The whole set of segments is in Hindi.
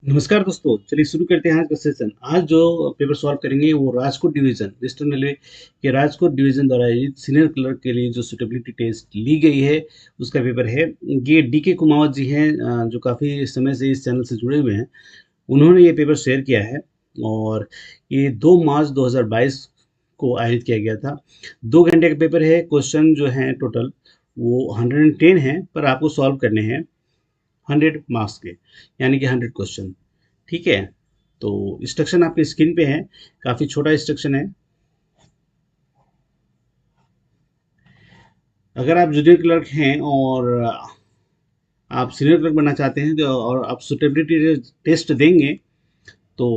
नमस्कार दोस्तों, चलिए शुरू करते हैं आज का सेशन। आज जो पेपर सॉल्व करेंगे वो राजकोट डिवीजन वेस्टर्न रेलवे के राजकोट डिवीजन द्वारा आयोजित सीनियर क्लर्क के लिए जो सुटेबिलिटी टेस्ट ली गई है उसका पेपर है। ये डीके कुमावत जी हैं, जो काफ़ी समय से इस चैनल से जुड़े हुए हैं। उन्होंने ये पेपर शेयर किया है और ये 2 मार्च 2022 को आयोजित किया गया था। 2 घंटे का पेपर है। क्वेश्चन जो हैं टोटल वो 110 हैं, पर आपको सॉल्व करने हैं 100 मार्क्स के, यानी कि 100 क्वेश्चन। ठीक है, तो इंस्ट्रक्शन आपकी स्क्रीन पे है। काफ़ी छोटा इंस्ट्रक्शन है। अगर आप जूनियर क्लर्क हैं और आप सीनियर क्लर्क बनना चाहते हैं तो और आप सुटेबिलिटी टेस्ट देंगे तो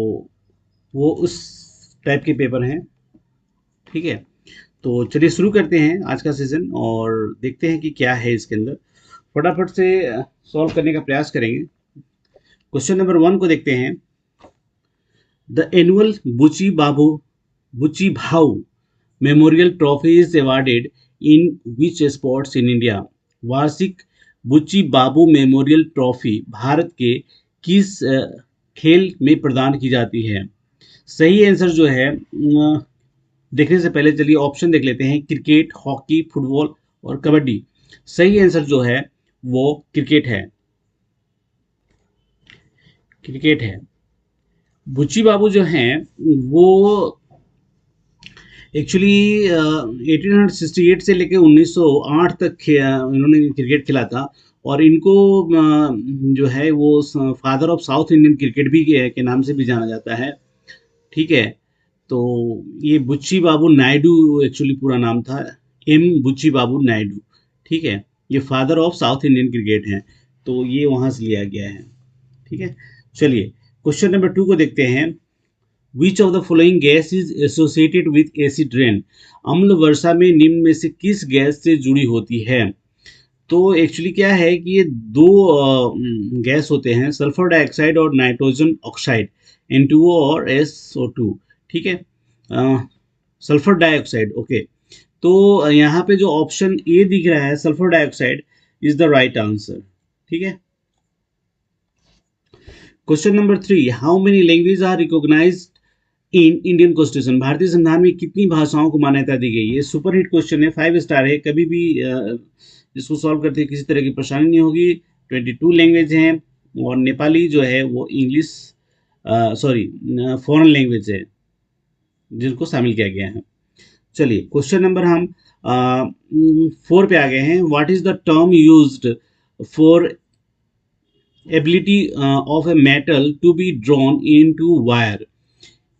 वो उस टाइप के पेपर हैं। ठीक है, तो चलिए शुरू करते हैं आज का सेशन और देखते हैं कि क्या है इसके अंदर। फटाफट से सॉल्व करने का प्रयास करेंगे। क्वेश्चन नंबर 1 को देखते हैं। द एनुअल बुची भाऊ memorial trophy is awarded in which sports in India. वार्षिक बुच्ची बाबू मेमोरियल ट्रॉफी भारत के किस खेल में प्रदान की जाती है। सही आंसर जो है, देखने से पहले चलिए ऑप्शन देख लेते हैं। क्रिकेट, हॉकी, फुटबॉल और कबड्डी। सही आंसर जो है वो क्रिकेट है। क्रिकेट है। बुच्ची बाबू जो हैं वो एक्चुअली 1868 से लेकर 1908 तक इन्होंने क्रिकेट खेला था। और इनको जो है वो father of south Indian cricket भी के नाम से भी जाना जाता है। ठीक है, तो ये बुच्ची बाबू नायडू एक्चुअली पूरा नाम था। एम बुच्ची बाबू नायडू। ठीक है, ये father of south Indian cricket हैं, तो ये वहाँ से लिया गया है। ठीक है, चलिए क्वेश्चन नंबर 2 को देखते हैं। विच of the following gas is associated with acid rain. अम्ल वर्षा में निम्न में से किस गैस से जुड़ी होती है। तो एक्चुअली क्या है कि ये दो गैस होते हैं, सल्फर डाइऑक्साइड और नाइट्रोजन ऑक्साइड, N2O और SO2। ठीक है, सल्फर डाइऑक्साइड। ओके, तो यहाँ पे जो ऑप्शन ए दिख रहा है sulphur dioxide is the right answer. ठीक है, question number 3। How many language are recognised in Indian constitution. भारतीय संविधान में कितनी भाषाओं को मान्यता दी गई है। ये सुपर हिट क्वेश्चन है, 5 स्टार है। कभी भी इसको सॉल्व करते किसी तरह की परेशानी नहीं होगी। 22 लैंग्वेज हैं और नेपाली जो है वो इंग्लिश, सॉरी, फॉरेन लैंग्वेज है जिनको शामिल किया गया है। चलिए क्वेश्चन नंबर हम 4 पे आ गए हैं। What is the term used for ability of a metal to be drawn into wire.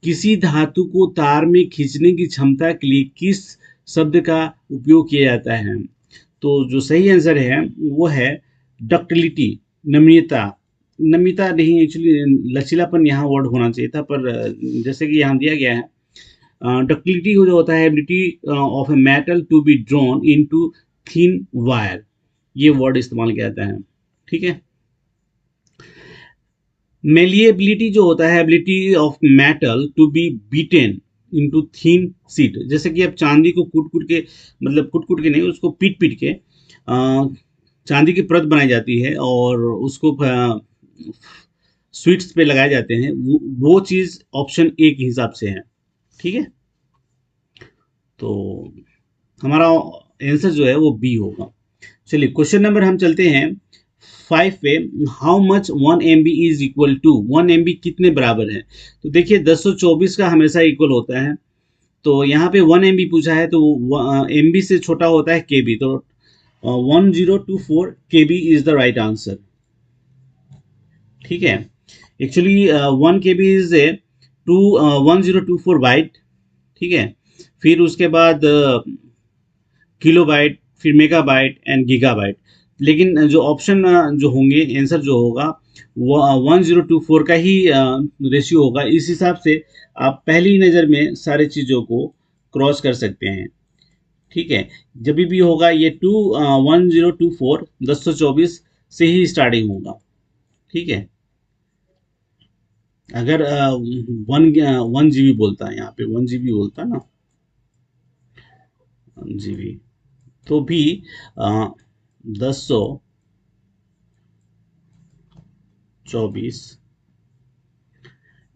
किसी धातु को तार में खींचने की क्षमता के लिए किस शब्द का उपयोग किया जाता है। तो जो सही आंसर है वो है डक्टिलिटी, नम्यता। नम्यता नहीं, एक्चुअली लचीलापन यहाँ वर्ड होना चाहिए था, पर जैसे कि यहाँ दिया गया है डक्टिलिटी जो होता है ability of a metal to be drawn into thin wire, ये वर्ड इस्तेमाल किया जाता है। ठीक है, मेलिएबिलिटी जो होता है ability of metal to be beaten into thin sheet. जैसे कि अब चांदी को कूट कूट के, मतलब कूट कूट के नहीं, उसको पीट पीट के चांदी की परत बनाई जाती है और उसको स्वीट्स पे लगाए जाते हैं। वो चीज़ ऑप्शन ए के हिसाब से है। ठीक है, तो हमारा आंसर जो है वो बी होगा। चलिए क्वेश्चन नंबर हम चलते हैं 5 पे। How much 1 MB is equal to. 1 MB कितने बराबर है। तो देखिए 1024 का हमेशा इक्वल होता है। तो यहाँ पे 1 MB पूछा है तो MB से छोटा होता है KB। तो 1024 KB is the right answer. ठीक है, actually 1 KB is a 1024 byte. ठीक है, फिर उसके बाद किलोबाइट, फिर मेगाबाइट एंड गीगाबाइट। लेकिन जो ऑप्शन जो होंगे, आंसर जो होगा वो 1024 का ही रेशियो होगा। इस हिसाब से आप पहली नज़र में सारी चीज़ों को क्रॉस कर सकते हैं। ठीक है, जब भी होगा ये 1024 1024 से ही स्टार्टिंग होगा। ठीक है, अगर 1 GB बोलता है, यहाँ पे 1 GB बोलता है ना, 1 GB, तो भी 1024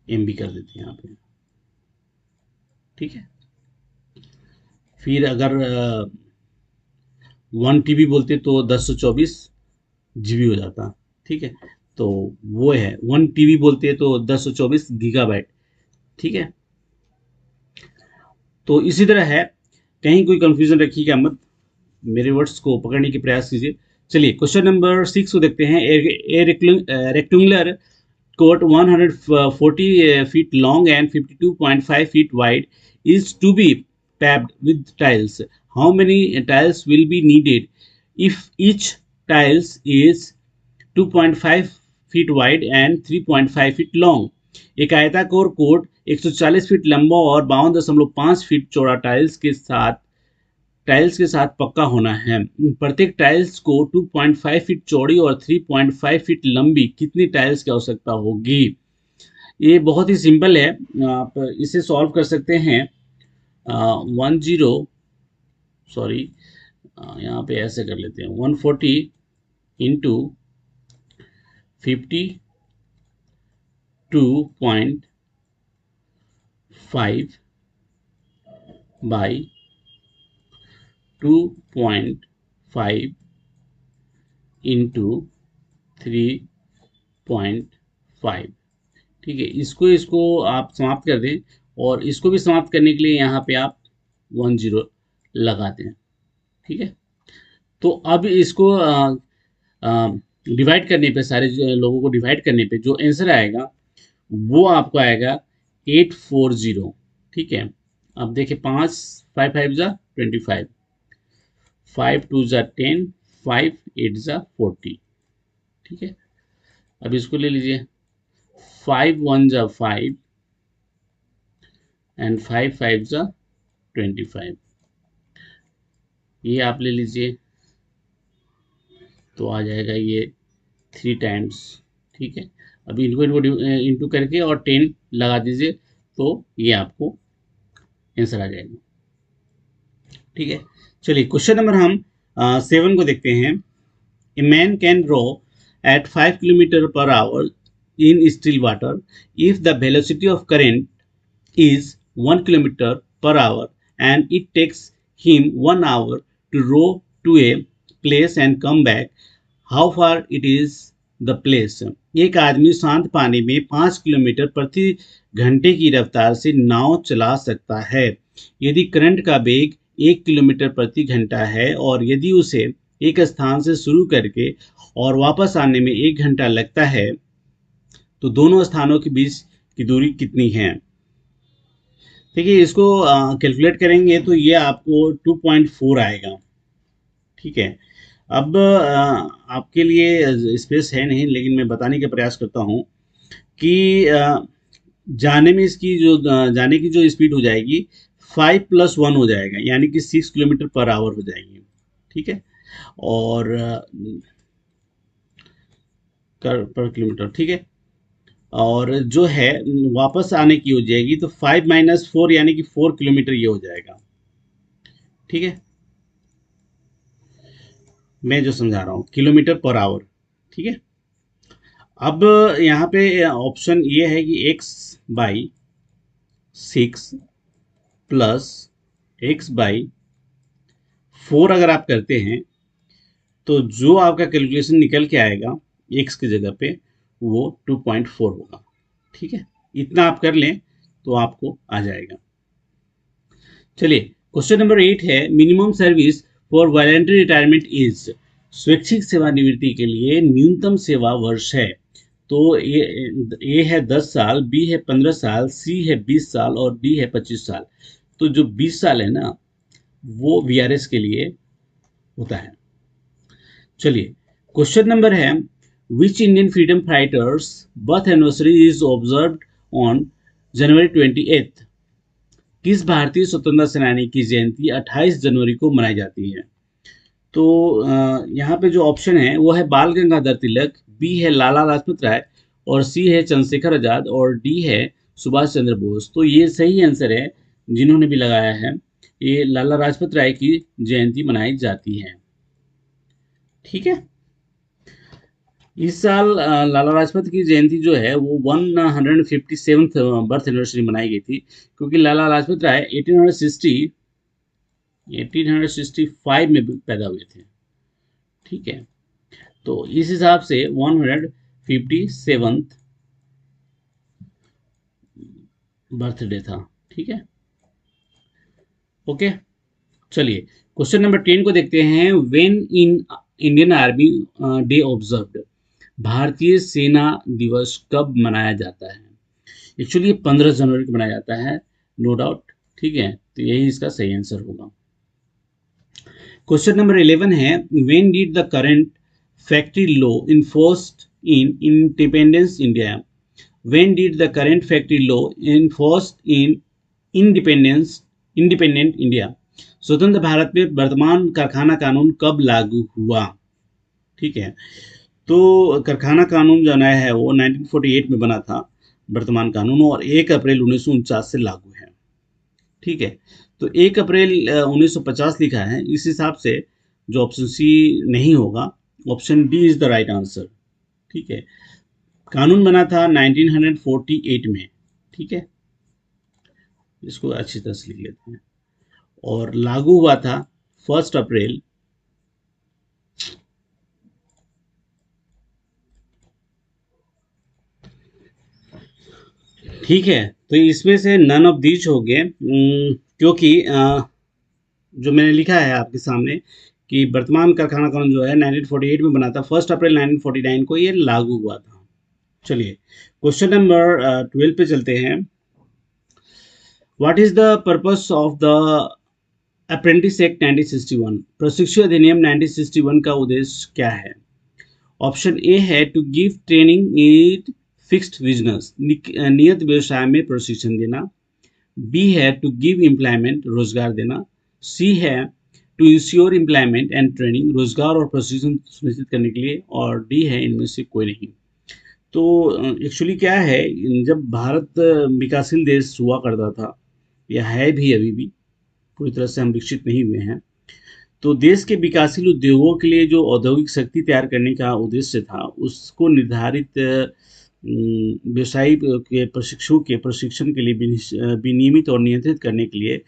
MB कर देते हैं यहाँ पे, ठीक है। फिर अगर 1 TB बोलते तो 1024 GB हो जाता, ठीक है। तो वो है 1 TB बोलते तो 1024 GB, ठीक है। तो इसी तरह है, कहीं कोई कंफ्यूजन रखिएगा मत, मेरे वर्ड्स को पकड़ने की प्रयास कीजिए। चलिए क्वेश्चन नंबर 6 को देखते हैं। ए rectangular court 140 feet long and 52.5 feet wide is to be paved with tiles. How many tiles will be needed if each tiles is 2.5 feet wide and 3.5 feet long? एक आयताकार कोर्ट 140 फीट लंबा और 52.5 फीट चौड़ा टाइल्स के साथ पक्का होना है। प्रत्येक टाइल्स को 2.5 फीट चौड़ी और 3.5 फीट लंबी कितनी टाइल्स की आवश्यकता होगी? ये बहुत ही सिंपल है, आप इसे सॉल्व कर सकते हैं। 10 सॉरी, यहाँ पे ऐसे कर लेते हैं, 140 इंटू 52.5 बाई 2.5 इंटू 3.5, ठीक है। इसको आप समाप्त कर दें, और इसको भी समाप्त करने के लिए यहाँ पे आप 10 लगाते हैं, ठीक है। तो अब इसको डिवाइड करने पे, सारे लोगों को डिवाइड करने पे जो आंसर आएगा वो आपको आएगा 840, ठीक है। अब देखिए, 5 5 5 जा 25, 5 2 जा 10, 5 8 जा 40, ठीक है। अब इसको ले लीजिए, 5 1 जा 5 एंड 5 5 जा 25, ये आप ले लीजिए, तो आ जाएगा ये 3 टाइम्स, ठीक है। अभी इनको इंटू करके और 10 लगा दीजिए, तो ये आपको आंसर आ जाएगा, ठीक है। चलिए क्वेश्चन नंबर हम 7 को देखते हैं। A man can row at 5 kilometer per hour in still water if the velocity of current is 1 kilometer per hour and it takes him 1 hour to row to a place and come back. How far it is the place? एक आदमी शांत पानी में 5 किलोमीटर प्रति घंटे की रफ्तार से नाव चला सकता है यदि करंट का वेग 1 किलोमीटर प्रति घंटा है, और यदि उसे एक स्थान से शुरू करके और वापस आने में 1 घंटा लगता है, तो दोनों स्थानों के बीच की दूरी कितनी है? देखिए, इसको कैलकुलेट करेंगे तो ये आपको 2.4 आएगा, ठीक है। अब आपके लिए स्पेस है नहीं, लेकिन मैं बताने का प्रयास करता हूँ कि जाने में इसकी जो जाने की जो स्पीड हो जाएगी 5 + 1 हो जाएगा, यानी कि 6 किलोमीटर पर आवर हो जाएगी, ठीक है। और पर किलोमीटर, ठीक है। और जो है वापस आने की हो जाएगी तो 5 - 4 यानी कि 4 किलोमीटर ये हो जाएगा, ठीक है। मैं जो समझा रहा हूँ किलोमीटर पर आवर, ठीक है। अब यहाँ पे ऑप्शन ये है कि x/6 + x/4 अगर आप करते हैं तो जो आपका कैलकुलेशन निकल के आएगा x की जगह पे वो 2.4 होगा, ठीक है। इतना आप कर लें तो आपको आ जाएगा। चलिए क्वेश्चन नंबर 8 है, minimum service for voluntary retirement is. स्वैच्छिक सेवानिवृत्ति के लिए न्यूनतम सेवा वर्ष है। तो ए है 10 साल, बी है 15 साल, सी है 20 साल और डी है 25 साल। तो जो 20 साल है ना, वो VRS के लिए होता है। चलिए क्वेश्चन नंबर है, which Indian freedom fighters birth anniversary is observed on January 28? किस भारतीय स्वतंत्रता सेनानी की जयंती 28 जनवरी को मनाई जाती है? तो यहाँ पे जो ऑप्शन है वो है बाल गंगाधर तिलक, बी है लाला लाजपत राय और सी है चंद्रशेखर आजाद और डी है सुभाष चंद्र बोस। तो ये सही आंसर है, जिन्होंने भी लगाया है, ये लाला लाजपत राय की जयंती मनाई जाती है, ठीक है। इस साल लाला लाजपत की जयंती जो है वो 157th बर्थ एनिवर्सरी मनाई गई थी, क्योंकि लाला लाजपत राय 1865 में पैदा हुए थे। ठीक है, तो इस हिसाब से 157th बर्थडे था। ठीक है, ओके। चलिए क्वेश्चन नंबर 10 को देखते हैं। When in Indian army day observed, भारतीय सेना दिवस कब मनाया जाता है? एक्चुअली 15 जनवरी को मनाया जाता है, नो डाउट। ठीक है, तो यही इसका सही आंसर होगा। क्वेश्चन नंबर 11 है, when did the current factory law enforced in independence India? When did the current factory law enforced in independence independent India? स्वतंत्र भारत में वर्तमान कारखाना कानून कब लागू हुआ? ठीक है, तो कारखाना कानून जो नया है वो 1948 में बना था वर्तमान कानून, और 1 अप्रैल 1949 से लागू है। ठीक है, तो 1 अप्रैल 1950 लिखा है, इस हिसाब से जो ऑप्शन सी नहीं होगा, option D is the right answer. ठीक है, कानून बना था 1948 में। ठीक है, इसको अच्छी तरह से लिख लेते हैं, और लागू हुआ था 1 अप्रैल। ठीक है, तो इसमें से नन ऑफ दीज हो गए, क्योंकि जो मैंने लिखा है आपके सामने कि वर्तमान कारखाना कानून जो है 1948 में बना था, 1 अप्रैल 1949 को ये लागू हुआ था। चलिए क्वेश्चन नंबर 12 पे चलते हैं। What is the purpose of the apprentice act 1961? प्रशिक्षु अधिनियम 1961 का उद्देश्य क्या है? ऑप्शन ए है to give training in fixed business, नियत व्यवसाय में प्रशिक्षण देना। बी है टू गिव एम्प्लॉयमेंट, रोजगार देना। सी है to ensure employment and training, रोजगार और प्रशिक्षण सुनिश्चित करने के लिए। और डी है इनमें से कोई नहीं। तो एक्चुअली क्या है, जब भारत विकासशील देश हुआ करता था, या है भी अभी भी, पूरी तरह से हम विकसित नहीं हुए हैं, तो देश के विकासशील उद्योगों के लिए जो औद्योगिक शक्ति तैयार करने का उद्देश्य था, उसको निर्धारित व्यवसायी के प्रशिक्षुओं के प्रशिक्षण के लिए विनियमित और नियंत्रित करने के लिए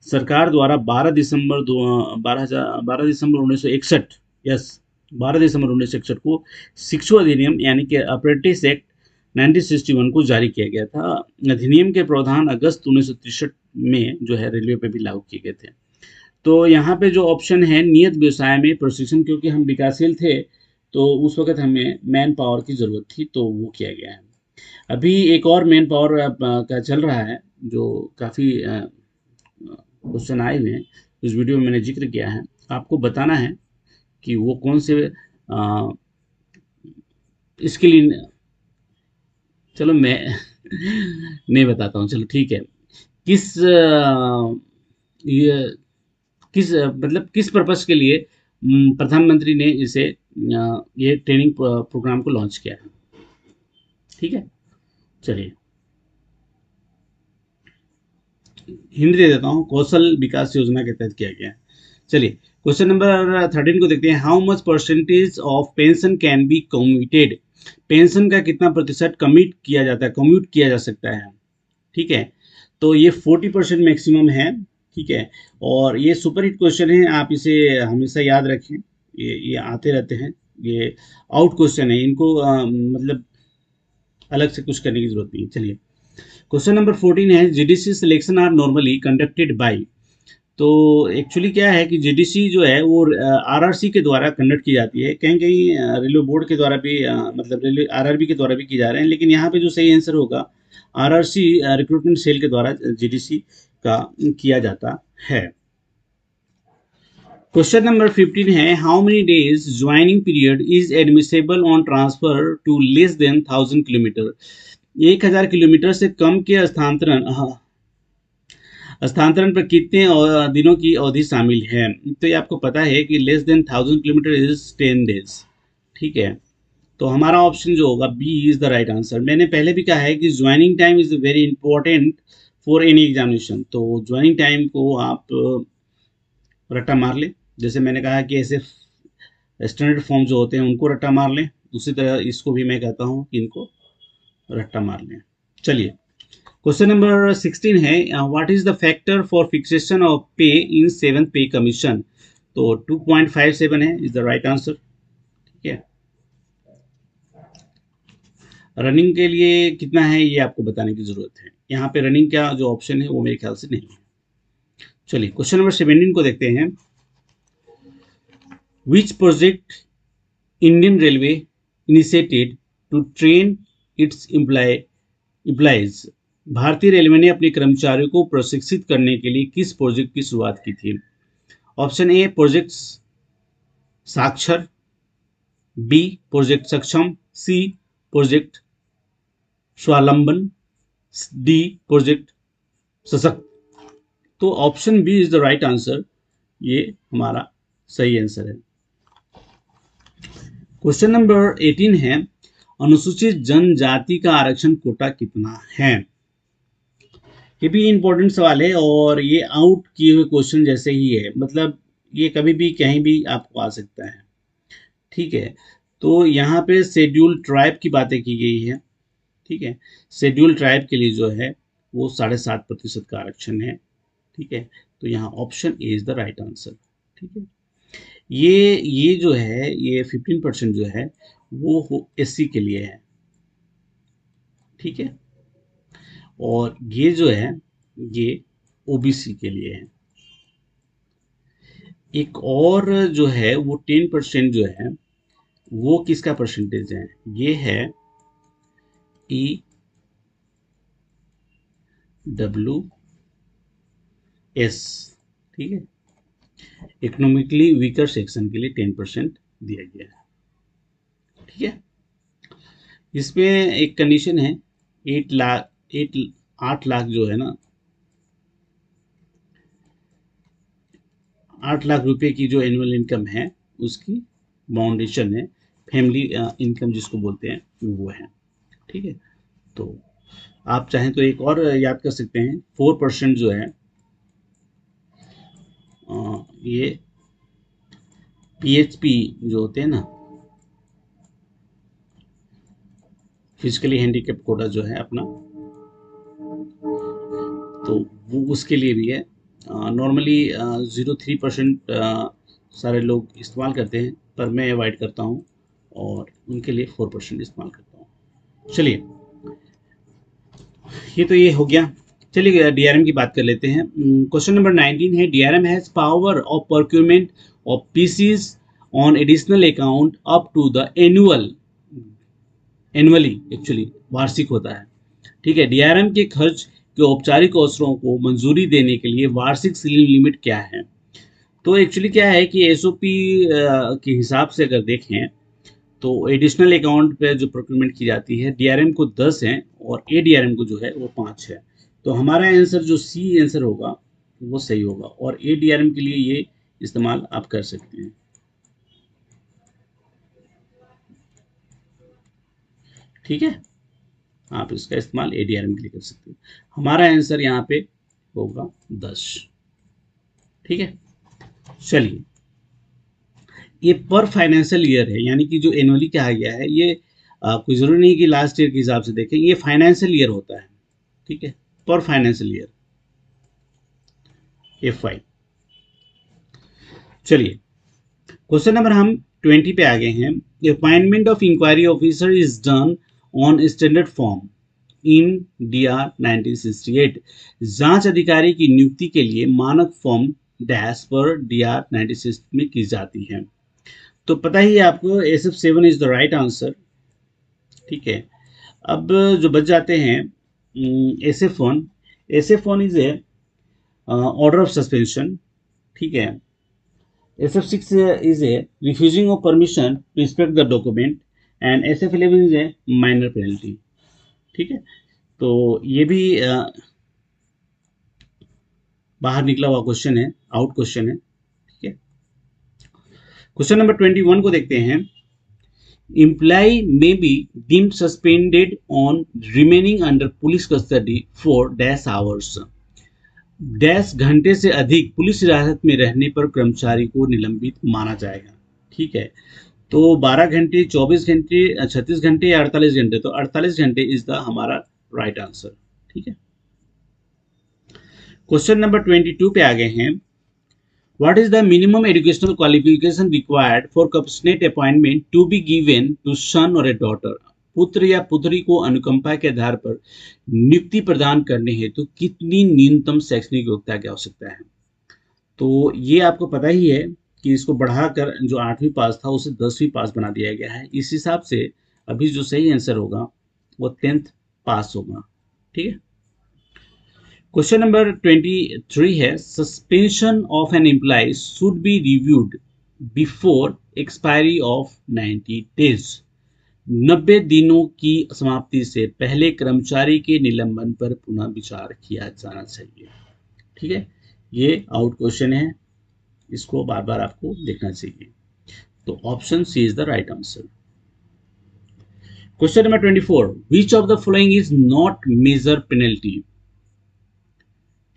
सरकार द्वारा 12 दिसंबर 1961, यस 12 दिसंबर 1961 को शिक्षु अधिनियम यानी कि अप्रेंटिस एक्ट 1961 को जारी किया गया था। अधिनियम के प्रावधान अगस्त 1963 में जो है रेलवे पे भी लागू किए गए थे। तो यहाँ पे जो ऑप्शन है नियत व्यवसाय में प्रशिक्षण, क्योंकि हम विकासशील थे तो उस वक्त हमें मैन पावर की ज़रूरत थी, तो वो किया गया है। अभी एक और मैन पावर का चल रहा है, जो काफ़ी क्वेश्चन आए हुए हैं, उस वीडियो में मैंने जिक्र किया है। आपको बताना है कि वो कौन से इसके लिए, चलो मैं नहीं बताता हूँ, चलो ठीक है। किस ये किस मतलब किस पर्पस के लिए प्रधानमंत्री ने इसे ये ट्रेनिंग प्रोग्राम को लॉन्च किया है? ठीक है, चलिए हिंट दे देता हूँ, कौशल विकास योजना के तहत किया गया है। चलिए क्वेश्चन नंबर 13 को देखते हैं। How much percentage of pension can be commuted? Pension का कितना प्रतिशत कम्यूट किया जाता है, कम्यूट किया जा सकता है? ठीक है, तो ये 40% मैक्सिमम है। ठीक है, और ये सुपर हिट क्वेश्चन है, आप इसे हमेशा याद रखें, ये आते रहते हैं, ये आउट क्वेश्चन है, इनको मतलब अलग से कुछ करने की जरूरत नहीं। चलिए क्वेश्चन नंबर 14 है, GDC selection are normally conducted by? तो एक्चुअली क्या है कि जीडीसी जो है वो आरआरसी के द्वारा कंडक्ट की जाती है, कहीं कहीं रेलवे बोर्ड के द्वारा भी मतलब रेलवे आरआरबी के द्वारा भी की जा रहे हैं, लेकिन यहाँ पे जो सही आंसर होगा आरआरसी रिक्रूटमेंट सेल के द्वारा जीडीसी का किया जाता है। क्वेश्चन नंबर 15 है, how many days joining period is admissible on transfer to less than 1000 kilometre? 1000 kilometre से कम के स्थानांतरण पर कितने दिनों की अवधि शामिल है? तो ये आपको पता है कि less than 1000 kilometre is 10 days. ठीक है, तो हमारा ऑप्शन जो होगा B is the right answer. मैंने पहले भी कहा है कि joining time is very important for any examination, तो ज्वाइनिंग टाइम को आप रट्टा मार लें। जैसे मैंने कहा कि ऐसे स्टैंडर्ड फॉर्म जो होते हैं उनको रट्टा मार लें, उसी तरह इसको भी मैं कहता हूँ कि इनको रट्टा मार लें। चलिए, क्वेश्चन नंबर 16 है, what is the factor for fixation of पे इन 7th पे कमीशन? तो 2.57 है इज द राइट आंसर। ठीक है, रनिंग के लिए कितना है ये आपको बताने की जरूरत है। यहाँ पे रनिंग का जो ऑप्शन है वो मेरे ख्याल से नहीं है। चलिए, क्वेश्चन नंबर 17 को देखते हैं। Which project Indian railway initiated to train its employees? भारतीय रेलवे ने अपने कर्मचारियों को प्रशिक्षित करने के लिए किस प्रोजेक्ट की शुरुआत की थी? Option A project Saakshar, B project Saksham, C project Swavalamban, D project Sashakt. तो option B is the right answer, ये हमारा सही आंसर है। क्वेश्चन नंबर 18 है, अनुसूचित जनजाति का आरक्षण कोटा कितना है? ये भी इंपॉर्टेंट सवाल है और ये आउट किए हुए क्वेश्चन जैसे ही है, मतलब ये कभी भी कहीं भी आपको आ सकता है। ठीक है, तो यहाँ पे शेड्यूल ट्राइब की बातें की गई है। ठीक है, शेड्यूल ट्राइब के लिए जो है वो 7.5% का आरक्षण है। ठीक है, तो यहाँ option A is the right answer. ठीक है, ये जो है ये 15% जो है वो एससी के लिए है। ठीक है, और ये जो है ये ओबीसी के लिए है। एक और जो है वो 10% जो है वो किसका परसेंटेज है? ये है EWS, ठीक है, इकोनॉमिकली वीकर सेक्शन के लिए 10% दिया गया है। ठीक है, इसमें एक कंडीशन है, 8 लाख जो है ना, 8 लाख रुपए की जो एनुअल इनकम है उसकी बाउंडेशन है, फैमिली इनकम जिसको बोलते हैं वो है। ठीक है, तो आप चाहें तो एक और याद कर सकते हैं, 4% जो है ये PHP जो होते हैं ना, फिजिकली हैंडीकैप कोटा जो है अपना, तो वो उसके लिए भी है। नॉर्मली 0.3% सारे लोग इस्तेमाल करते हैं, पर मैं अवॉइड करता हूँ और उनके लिए 4% इस्तेमाल करता हूँ। चलिए, ये हो गया। चलिए DRM की बात कर लेते हैं। क्वेश्चन नंबर 19 है, DRM has power of procurement of PCs on additional account up to the annually actually वार्षिक होता है। ठीक है, DRM के खर्च के औपचारिक अवसरों को मंजूरी देने के लिए वार्षिक सीलिंग लिमिट क्या है? तो एक्चुअली क्या है कि एसओपी के हिसाब से अगर देखें तो एडिशनल अकाउंट पे जो प्रोक्योरमेंट की जाती है DRM को 10 है और ADRM को जो है वो 5 है। तो हमारा आंसर जो सी आंसर होगा वो सही होगा, और ADRM के लिए ये इस्तेमाल आप कर सकते हैं। ठीक है, आप इसका इस्तेमाल ADRM के लिए कर सकते हैं। हमारा आंसर यहाँ पे होगा 10। ठीक है, चलिए, ये पर फाइनेंशियल ईयर है, यानी कि जो एनुअली कहा गया है ये कोई जरूरी नहीं कि लास्ट ईयर के हिसाब से देखें, ये फाइनेंशियल ईयर होता है। ठीक है, पर फाइनेंशियल ईयर FY। चलिए, क्वेश्चन नंबर हम 20 पे आ गए हैं। Appointment of inquiry officer is done on standard form in DR 1968। जांच अधिकारी की नियुक्ति के लिए मानक फॉर्म डैश पर DR 1960 में की जाती है। तो पता ही है आपको, SF7 is the right answer. ठीक है, अब जो बच जाते हैं SF1 is a order of suspension. ठीक है, SF6 is a refusing of permission to inspect the document and SF11 is a minor penalty। ठीक है, तो ये भी बाहर निकला हुआ क्वेश्चन है, आउट क्वेश्चन है। ठीक है, क्वेश्चन नंबर 21 को देखते हैं। Employee may be deemed suspended on remaining under police custody for dash hours। Dash घंटे से अधिक पुलिस हिरासत में रहने पर कर्मचारी को निलंबित माना जाएगा। ठीक है, तो 12 घंटे, 24 घंटे, 36 घंटे या 48 घंटे, तो 48 घंटे इज द हमारा राइट आंसर। ठीक है, क्वेश्चन नंबर 22 पे आ गए हैं। What is the minimum educational qualification required for compassionate appointment to be given to son or a daughter? पुत्र या पुत्री को अनुकंपा के आधार पर नियुक्ति प्रदान करने हेतु कितनी न्यूनतम शैक्षणिक योग्यता की आवश्यकता है? तो ये आपको पता ही है कि इसको बढ़ाकर जो 8वीं पास था उसे 10वीं पास बना दिया गया है। इस हिसाब से अभी जो सही आंसर होगा वो 10th पास होगा। ठीक है, क्वेश्चन नंबर 23 है, suspension of an employee should be reviewed before expiry of 90 days. 90 दिनों की समाप्ति से पहले कर्मचारी के निलंबन पर पुनः विचार किया जाना चाहिए। ठीक है, ये आउट क्वेश्चन है, इसको बार बार आपको देखना चाहिए। तो option C is the right answer. Question number 24, which of the following is not major penalty?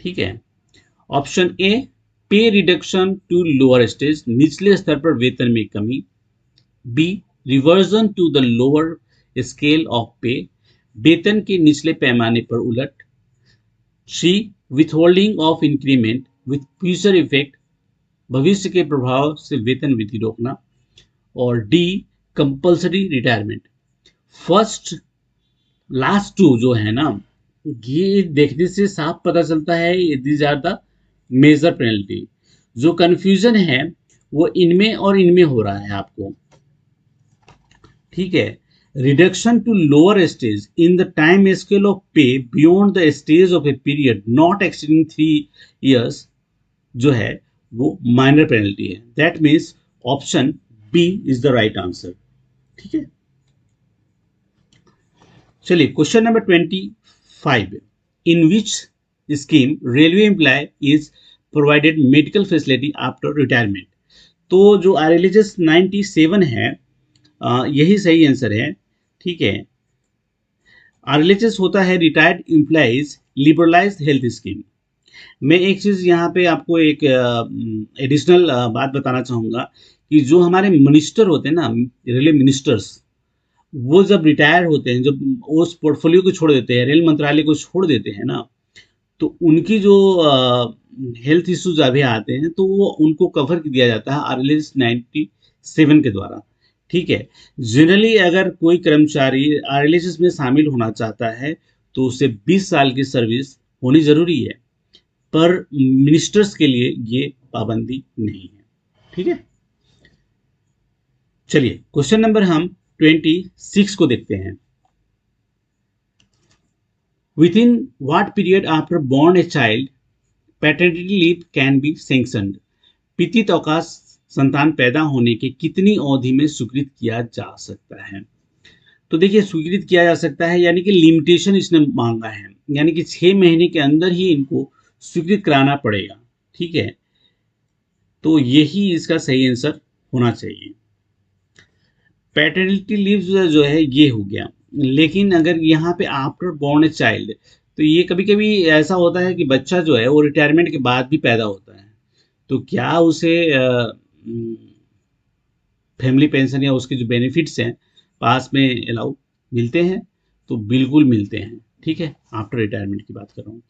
ठीक है, ऑप्शन ए, पे रिडक्शन टू लोअर स्टेज, निचले स्तर पर वेतन में कमी। B, reversion to the lower scale of pay, वेतन के निचले पैमाने पर उलट। C, withholding of increment with future effect, भविष्य के प्रभाव से वेतन वृद्धि रोकना। और D, compulsory retirement. First, last two जो है ना, ये देखने से साफ पता चलता है these are the major penalty. जो कंफ्यूजन है वो इनमें और इनमें हो रहा है आपको। ठीक है, reduction to lower stage in the time scale of pay beyond the stage of a period not exceeding 3 years जो है वो माइनर पेनल्टी है। That means option B is the right answer. ठीक है, चलिए question number 25, in which scheme railway employ is provided medical facility after retirement? तो जो RLHS 97 है, यही सही आंसर है। ठीक है, RLHS होता है retired employees liberalise health scheme. मैं एक चीज़ यहाँ पे आपको एक एडिशनल बात बताना चाहूँगा कि जो हमारे मिनिस्टर होते हैं ना, रेलवे मिनिस्टर्स, वो जब रिटायर होते हैं, जब उस पोर्टफोलियो को छोड़ देते हैं, रेल मंत्रालय को छोड़ देते हैं ना, तो उनकी जो हेल्थ इश्यूज अभी आते हैं तो वो उनको कवर किया जाता है RLHS 97 के द्वारा। ठीक है, जनरली अगर कोई कर्मचारी RLHS में शामिल होना चाहता है तो उसे 20 साल की सर्विस होनी जरूरी है, पर मिनिस्टर्स के लिए ये पाबंदी नहीं है। ठीक है, चलिए क्वेश्चन नंबर हम 26 को देखते हैं। Within what period after born a child paternity leave can be sanctioned? पितित अवकाश संतान पैदा होने के कितनी अवधि में स्वीकृत किया जा सकता है? तो देखिए, स्वीकृत किया जा सकता है यानी कि लिमिटेशन इसने मांगा है, यानी कि 6 महीने के अंदर ही इनको स्वीकृत कराना पड़ेगा। ठीक है, तो यही इसका सही आंसर होना चाहिए। पैटर्निटी लीव जो है ये हो गया, लेकिन अगर यहाँ पे आफ्टर बॉर्न ए चाइल्ड, तो ये कभी कभी ऐसा होता है कि बच्चा जो है वो रिटायरमेंट के बाद भी पैदा होता है, तो क्या उसे फैमिली पेंशन या उसके जो बेनिफिट्स हैं पास में अलाउ मिलते हैं? तो बिल्कुल मिलते हैं। ठीक है, आफ्टर रिटायरमेंट की बात कर रहा हूँ।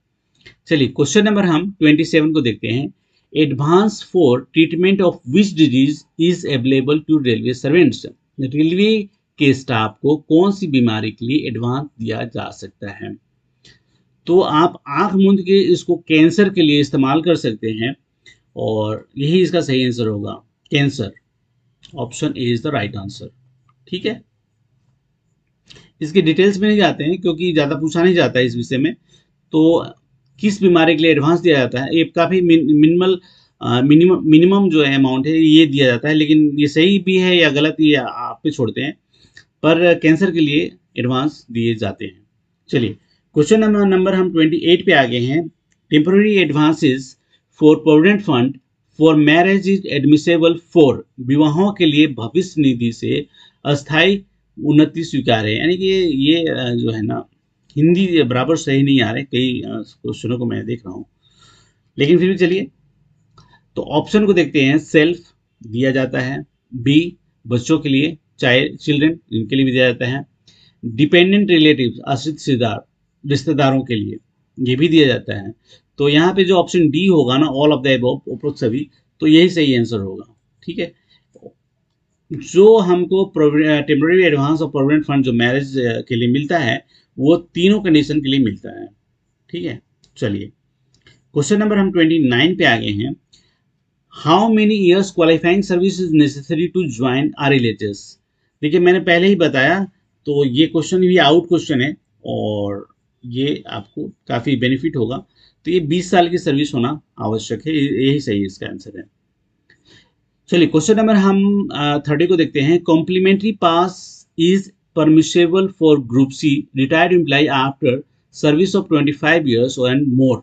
चलिए क्वेश्चन नंबर हम 27 को देखते हैं। Advance for treatment of which disease is available to railway servants? Railway के स्टाफ को कौन सी बीमारी के लिए एडवांस दिया जा सकता है? तो आप आंख मूंद के इसको कैंसर के लिए इस्तेमाल कर सकते हैं, और यही इसका सही आंसर होगा, cancer. Option A is the right answer. ठीक है, इसके डिटेल्स में नहीं जाते हैं क्योंकि ज़्यादा पूछा नहीं जाता है इस विषय में। तो किस बीमारी के लिए एडवांस दिया जाता है, ये काफ़ी मिनिमम जो है अमाउंट है ये दिया जाता है, लेकिन ये सही भी है या गलत ये आप पे छोड़ते हैं, पर कैंसर के लिए एडवांस दिए जाते हैं। चलिए क्वेश्चन नंबर हम 28 पे आ गए हैं। Temporary advances for provident fund for marriage is admissible for? विवाहों के लिए भविष्य निधि से अस्थायी उन्नति स्वीकार है, यानी कि ये जो है ना, हिंदी बराबर सही नहीं आ रहे, कई क्वेश्चनों को मैं देख रहा हूँ, लेकिन फिर भी चलिए। तो ऑप्शन को देखते हैं। सेल्फ दिया जाता है, बी बच्चों के लिए, चाइल्ड चिल्ड्रन, इनके लिए भी दिया जाता है। डिपेंडेंट रिलेटिव्स, आश्रित रिश्तेदारों के लिए ये भी दिया जाता है। तो यहाँ पे जो ऑप्शन डी होगा ना, ऑल ऑफ द अबव, उपरोक्त सभी, तो यही सही आंसर होगा। ठीक है, जो हमको टेम्पररी एडवांस और प्रोविडेंट फंड जो मैरिज के लिए मिलता है, वो तीनों कंडीशन के लिए मिलता है। ठीक है, चलिए क्वेश्चन नंबर हम 29 पे आ गए हैं। How many years qualifying service is necessary to join RLHS. देखिए मैंने पहले ही बताया, तो ये क्वेश्चन भी आउट क्वेश्चन है और ये आपको काफी बेनिफिट होगा। तो ये 20 साल की सर्विस होना आवश्यक है, यही सही इसका आंसर है। चलिए क्वेश्चन नंबर हम 30 को देखते हैं। Complimentary pass is permissible for group C retired employee after service of 25 years and more.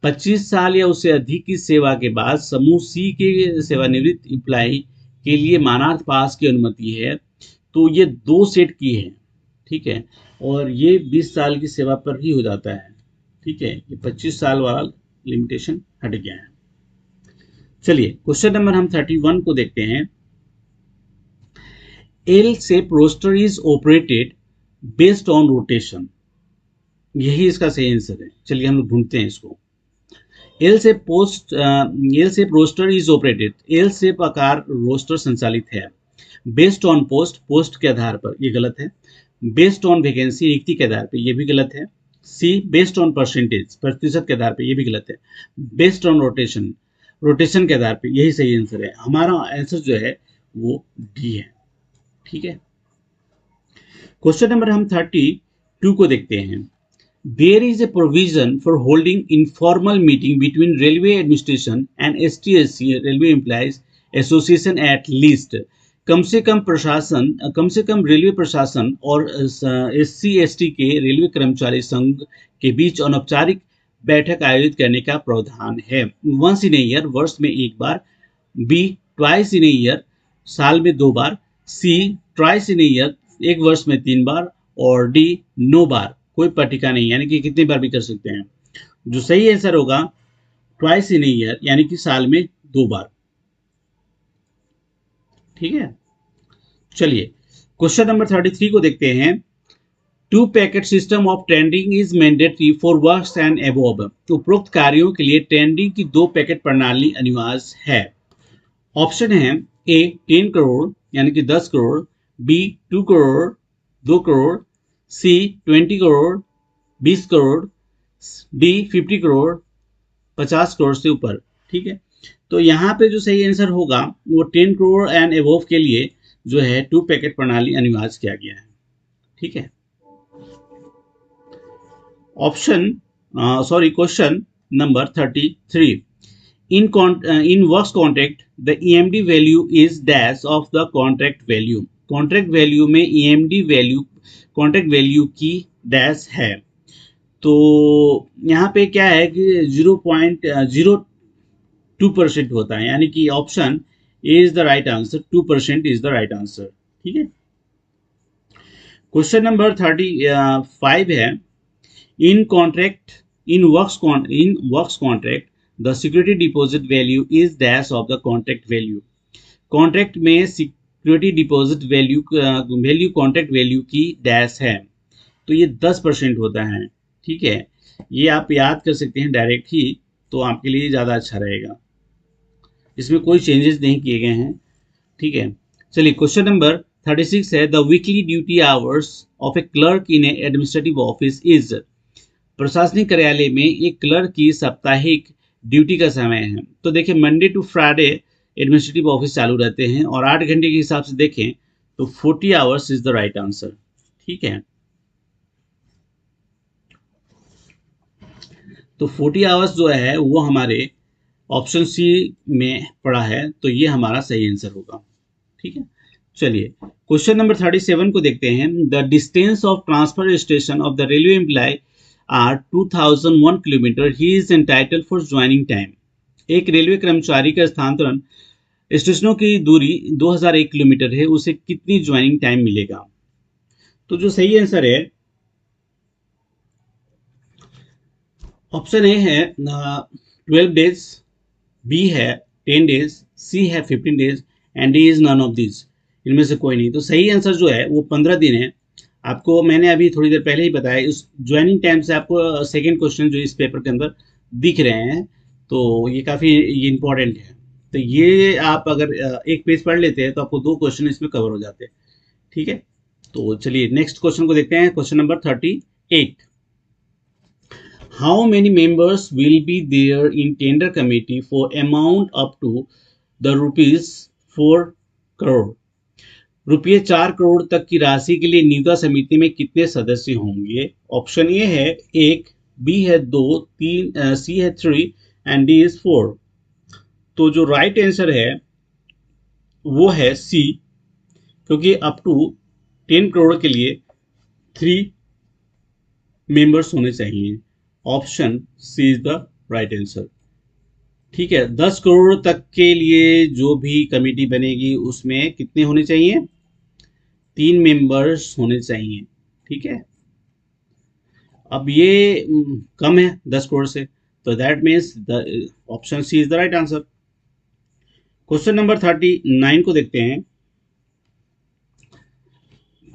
25 साल या उससे अधिक की सेवा के बाद समूह सी के सेवानिवृत्त एम्प्लॉय के लिए मानार्थ पास की अनुमति है। तो ये 2 सेट की है। ठीक है, और ये 20 साल की सेवा पर ही हो जाता है। ठीक है, ये 25 साल वाला लिमिटेशन हट गया है। चलिए क्वेश्चन नंबर हम 31 को देखते हैं। L shape roster is operated based on rotation, यही इसका सही आंसर है। चलिए हम लोग ढूंढते हैं इसको। L shape roster is operated, L shape आकार रोस्टर संचालित है। बेस्ड ऑन पोस्ट, पोस्ट के आधार पर, ये गलत है। बेस्ड ऑन वैकेंसी, रिक्ति के आधार पर, ये भी गलत है। सी बेस्ड ऑन परसेंटेज, प्रतिशत के आधार पर, ये भी गलत है। बेस्ड ऑन रोटेशन, रोटेशन के आधार पर, यही सही आंसर है। हमारा आंसर जो है वो डी है। ठीक है, क्वेश्चन नंबर हम 32 को देखते हैं। There is a provision for holding informal meeting between railway administration and ST/SC railway employees association at least. कम से कम रेलवे प्रशासन और SC/ST के रेलवे कर्मचारी संघ के बीच अनौपचारिक बैठक आयोजित करने का प्रावधान है। वंस इन ए ईयर, वर्ष में एक बार। B twice in a year, साल में 2 बार। सी ट्वाइस इन ए ईयर, एक वर्ष में 3 बार। और डी नो बार, कोई पट्टिका नहीं, यानी कि कितनी बार भी कर सकते हैं। जो सही आंसर होगा ट्वाइस इन ए ईयर, यानी कि साल में 2 बार। ठीक है, चलिए क्वेश्चन नंबर 33 को देखते हैं। 2 packet system of tendering is mandatory for works and above. उपरोक्त कार्यों के लिए टेंडरिंग की 2 पैकेट प्रणाली अनिवार्य है। ऑप्शन है ए 10 करोड़ यानी कि 10 करोड़, बी 2 करोड़ 2 करोड़, सी 20 करोड़ 20 करोड़, डी 50 करोड़ 50 करोड़ से ऊपर। ठीक है, तो यहाँ पे जो सही आंसर होगा वो 10 करोड़ एंड अबव के लिए जो है 2 पैकेट प्रणाली अनिवार्य किया गया है। ठीक है, question number 33। In works contract, the EMD value is dash of the contract value. Contract value में EMD वैल्यू कॉन्ट्रैक्ट वैल्यू की डैश है। तो यहाँ पे क्या है कि 0.02% होता है, यानी कि option A is the right answer, 2% is the right answer. ठीक है, क्वेश्चन नंबर 35 है। In works contract the security deposit value is dash of the contract value. Contract में security deposit value contract value की डैश है, तो ये 10% होता है। ठीक है, ये आप याद कर सकते हैं डायरेक्ट ही, तो आपके लिए ज़्यादा अच्छा रहेगा। इसमें कोई चेंजेस नहीं किए गए हैं। ठीक है, चलिए क्वेश्चन नंबर 36 है। The weekly duty hours of A clerk in A administrative office is. प्रशासनिक कार्यालय में एक क्लर्क की साप्ताहिक ड्यूटी का समय है। तो देखिए Monday to Friday administrative office चालू रहते हैं और 8 घंटे के हिसाब से देखें तो 40 hours is the right answer. ठीक है, तो 40 आवर्स जो है वो हमारे ऑप्शन सी में पड़ा है, तो ये हमारा सही आंसर होगा। ठीक है, चलिए क्वेश्चन नंबर 37 को देखते हैं। The distance of transfer station of the railway employee are 2001 kilometre, he is entitled for joining time. एक रेलवे कर्मचारी का स्थानांतरण स्टेशनों की दूरी 2001 किलोमीटर है, उसे कितनी ज्वाइनिंग टाइम मिलेगा? तो जो सही आंसर है ऑप्शन ए है 12 डेज, बी है 10 डेज, सी है 15 days and D is none of this, इनमें से कोई नहीं। तो सही आंसर जो है वो 15 दिन है। आपको मैंने अभी थोड़ी देर पहले ही बताया, उस ज्वाइनिंग टाइम से आपको सेकेंड क्वेश्चन जो इस पेपर के अंदर दिख रहे हैं, तो ये काफ़ी ये इंपॉर्टेंट है। तो ये आप अगर एक पेज पढ़ लेते हैं तो आपको 2 क्वेश्चन इसमें कवर हो जाते हैं। ठीक है, तो चलिए नेक्स्ट क्वेश्चन को देखते हैं। Question number 38, how many members will be there in tender committee for amount up to the ₹4 crore? रुपये 4 करोड़ तक की राशि के लिए निविदा समिति में कितने सदस्य होंगे? ऑप्शन ए है 1, बी है 2, 3, सी है 3 एंड डी इज 4। तो जो राइट आंसर है वो है सी, क्योंकि अप टू 10 करोड़ के लिए 3 मेंबर्स होने चाहिए। Option C is the right answer. ठीक है, 10 करोड़ तक के लिए जो भी कमेटी बनेगी उसमें कितने होने चाहिए? 3 मेंबर्स होने चाहिए। ठीक है, अब ये कम है 10 करोड़ से, तो that means the option C is the right answer. Question number 39 को देखते हैं।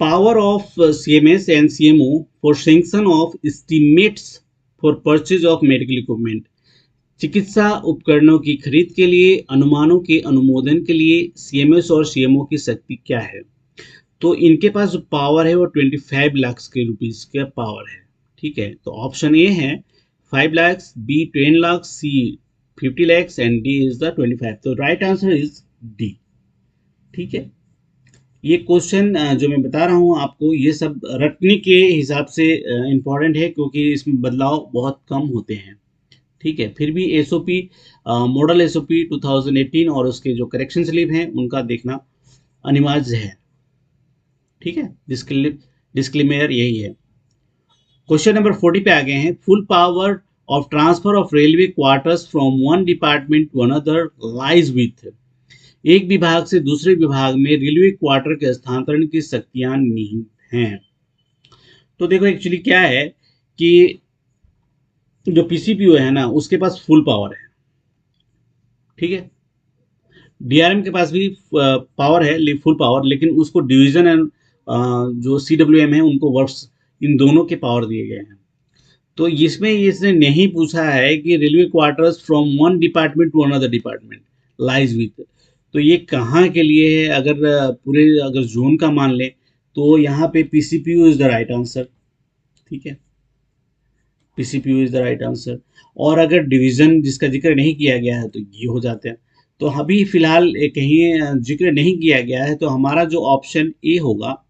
Power of CMS and CMO for sanction of estimates for purchase of medical equipment। चिकित्सा उपकरणों की खरीद के लिए अनुमानों के अनुमोदन के लिए CMS और CMO की शक्ति क्या है? तो इनके पास जो पावर है वो 25 लाख के रुपीस का पावर है। ठीक है, तो ऑप्शन ए है 5 lakh, B 10 lakh, C 50 lakh and D is the 25। तो राइट आंसर इज डी। ठीक है, ये क्वेश्चन जो मैं बता रहा हूँ आपको, ये सब रटने के हिसाब से इम्पॉर्टेंट है, क्योंकि इसमें बदलाव बहुत कम होते हैं। ठीक है, फिर भी एसओपी मॉडल एसओपी 2018 और उसके जो करेक्शन स्लिप हैं उनका देखना अनिवार्य है। ठीक है, डिस्क्लेमर यही है। क्वेश्चन नंबर 40 पे आ गए हैं। Full power of transfer of railway quarters from one department to another lies with. एक विभाग से दूसरे विभाग में रेलवे क्वार्टर के स्थानांतरण की शक्तियां निहित हैं। तो देखो एक्चुअली क्या है कि जो पीसीपीओ है ना, उसके पास फुल पावर है। ठीक है, डीआरएम के पास भी पावर है, फुल पावर, लेकिन उसको डिवीजन एंड जो सीडब्ल्यूएम है उनको वर्क्स, इन दोनों के पावर दिए गए हैं। तो इसमें इसने नहीं पूछा है कि railway quarters from one department to another department lies with, तो ये कहाँ के लिए है? अगर पूरे अगर जोन का मान लें तो यहाँ पे पीसीपीयू इज द राइट आंसर। ठीक है, पीसीपीयू इज द राइट आंसर। और अगर डिवीजन जिसका जिक्र नहीं किया गया है तो ये हो जाते हैं। तो अभी फिलहाल कहीं जिक्र नहीं किया गया है, तो हमारा जो ऑप्शन ए होगा